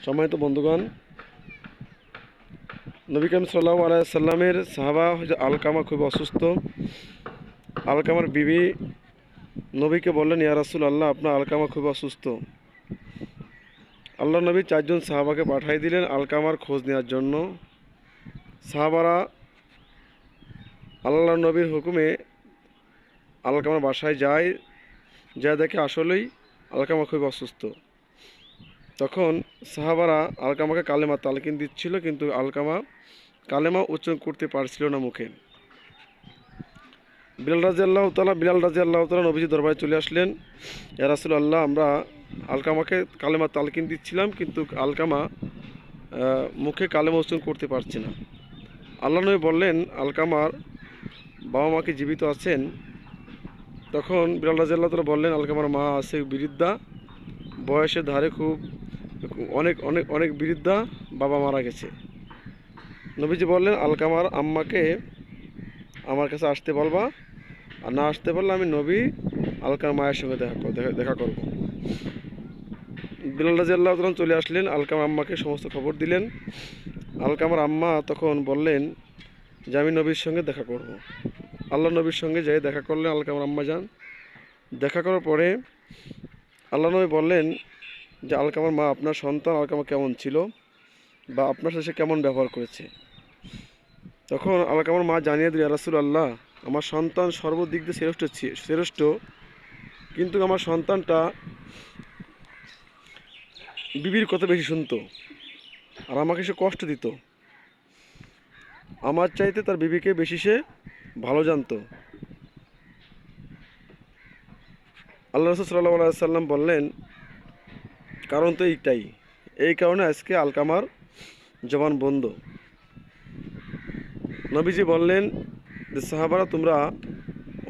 সম্মানিত বন্ধুগণ, নবী করিম সাল্লাল্লাহু আলাইহি সাল্লামের সাহাবা আলকামা খুব অসুস্থ। আলকামার বিবি নবীকে বললেন, ইয়া রাসূলুল্লাহ, আপনার আলকামা খুব অসুস্থ। আল্লাহ নবী 4 জন সাহাবাকে পাঠিয়ে দিলেন আলকামার খোঁজ নেওয়ার জন্য। সাহাবারা আল্লাহ নবীর হুকুমে আলকামার বাসায় যায়, যা দেখে আসলেই আলকামা খুব অসুস্থ। তখন সাহাবারা আলকামাকে কালেমা তালকিন দিচ্ছিল, কিন্তু আলকামা কালেমা উচ্চারণ করতে পারছিল না মুখে। বিলাল রাদিয়াল্লাহু তাআলা নবীজি দরবারে চলে আসলেন। ইয়া রাসূলুল্লাহ, আমরা আলকামাকে কালেমা তালকিন দিচ্ছিলাম, কিন্তু আলকামা মুখে কালেমা উচ্চারণ করতে পারছে না। আল্লাহ নবী বললেন, আলকামার বাবা মা কি জীবিত আছেন? তখন বিলাল রাদিয়াল্লাহু তাআলা বললেন, আলকামার মা আছে বৃদ্ধা, বয়সের ধারে খুব অনেক অনেক অনেক বৃদ্ধা, বাবা মারা গেছে। নবীজি বললেন, আলকামার আম্মাকে আমার কাছে আসতে বলবা, আর না আসতে পারলে আমি নবী আলকামার মায়ের সঙ্গে দেখা করব। বিলাল রাদিয়াল্লাহু তাআলা চলে আসলেন, আলকামার আম্মাকে সমস্ত খবর দিলেন। আলকামার আম্মা তখন বললেন যে আমি নবীর সঙ্গে দেখা করব। আল্লাহ নবীর সঙ্গে যেয়ে দেখা করলেন আলকামার আম্মা যান। দেখা করার পরে আল্লাহ নবী বললেন যে, আলকামার মা, আপনার সন্তান আলকামা কেমন ছিল বা আপনার সাথে সে কেমন ব্যবহার করেছে? তখন আলকামার মা জানিয়ে দিল, ইয়া রাসূলুল্লাহ, আমার সন্তান সর্বদিক দিয়ে শ্রেষ্ঠ, কিন্তু আমার সন্তানটা বিবির কথা বেশি শুনতো, আর আমাকে সে কষ্ট দিত। আমার চাইতে তার বিবিকে বেশি সে ভালো জানতো। আল্লাহ রাসূল সাল্লাল্লাহু আলাইহি সাল্লাম বললেন, কারণ তো এইটাই, এই কারণে আজকে আলকামার জবান বন্ধ। নবীজি বললেন যে, সাহাবারা, তোমরা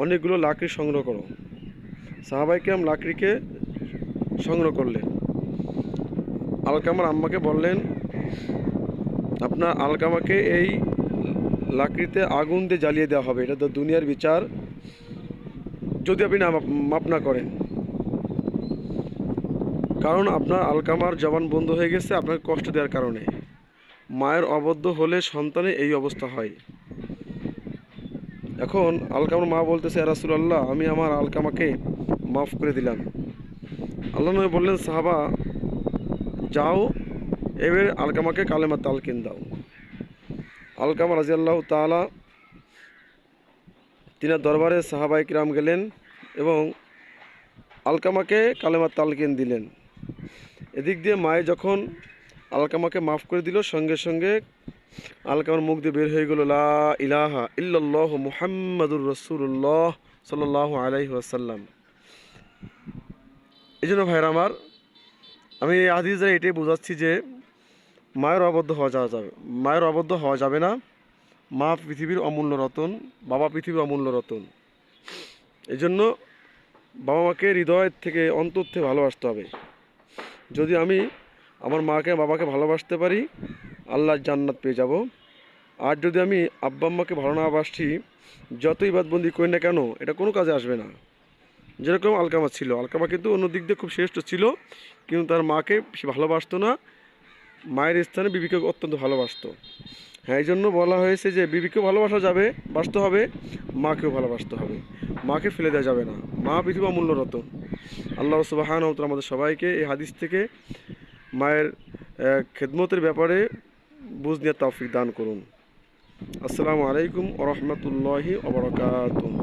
অনেকগুলো লাকড়ি সংগ্রহ করো। সাহাবায়ে কেরাম লাকড়িকে সংগ্রহ করলেন। আলকামার আম্মাকে বললেন, আপনার আলকামাকে এই লাকড়িতে আগুন দিয়ে জ্বালিয়ে দেওয়া হবে, এটা তো দুনিয়ার বিচার, যদি আপনি না মাপ না করেন। কারণ আপনার আলকামার জবান বন্ধ হয়ে গেছে আপনাকে কষ্ট দেওয়ার কারণে। মায়ের অবদ্ধ হলে সন্তানের এই অবস্থা হয়। এখন আলকামার মা বলতেছে, ইয়া রাসূলুল্লাহ, আমি আমার আলকামাকে মাফ করে দিলাম। আল্লাহ নবী বললেন, সাহাবা, যাও এবার আলকামাকে কালেমা তালকিন দাও। আলকামা রাদিয়াল্লাহু তাআলা তিনার দরবারে সাহাবায়ে কিরাম গেলেন এবং আলকামাকে কালেমা তালকিন দিলেন। এদিক দিয়ে মায়ে যখন আলকামাকে মাফ করে দিল, সঙ্গে সঙ্গে আলকামার মুখ দিয়ে বের হয়ে গেল, লা ইলাহা ইল্লাল্লাহ মুহাম্মাদুর রাসূলুল্লাহ সাল্লাল্লাহু আলাইহি ওয়াসাল্লাম। এই জন্য ভাইরা আমার, আমি এই হাদিস দ্বারা এটাই বোঝাচ্ছি যে মায়ের অবদ্ধ হওয়া যাবে না। মা পৃথিবীর অমূল্য রতন, বাবা পৃথিবীর অমূল্য রতন। এই জন্য বাবা মাকে হৃদয় থেকে, অন্তর থেকে ভালোবাসতে হবে। যদি আমি আমার মাকে বাবাকে ভালোবাসতে পারি, আল্লাহর জান্নাত পেয়ে যাব। আর যদি আমি আব্বা আম্মাকে ভালো না বাসি, যত ইবাদতবন্দি করি না কেন, এটা কোনো কাজে আসবে না। যেরকম আলকামা ছিল, আলকামা কিন্তু অন্য দিক দিয়ে খুব শ্রেষ্ঠ ছিল, কিন্তু তার মাকে সে ভালোবাসতো না, মায়ের স্থানে বিবিকে অত্যন্ত ভালোবাসতো। হ্যাঁ, এই জন্য বলা হয়েছে যে বিবিকেও বাসতে হবে, মাকেও ভালোবাসতে হবে, মাকে ফেলে দেওয়া যাবে না। মা পৃথিবী অমূল্য রতন। আল্লাহ সুবহানাহু ওয়া তাআলা আমাদের সবাইকে এই হাদিস থেকে মায়ের খেদমতের ব্যাপারে বুঝ নিয়ে তৌফিক দান করুন। আসসালামু আলাইকুম ওয়া রাহমাতুল্লাহি ওয়া বারাকাতুহু।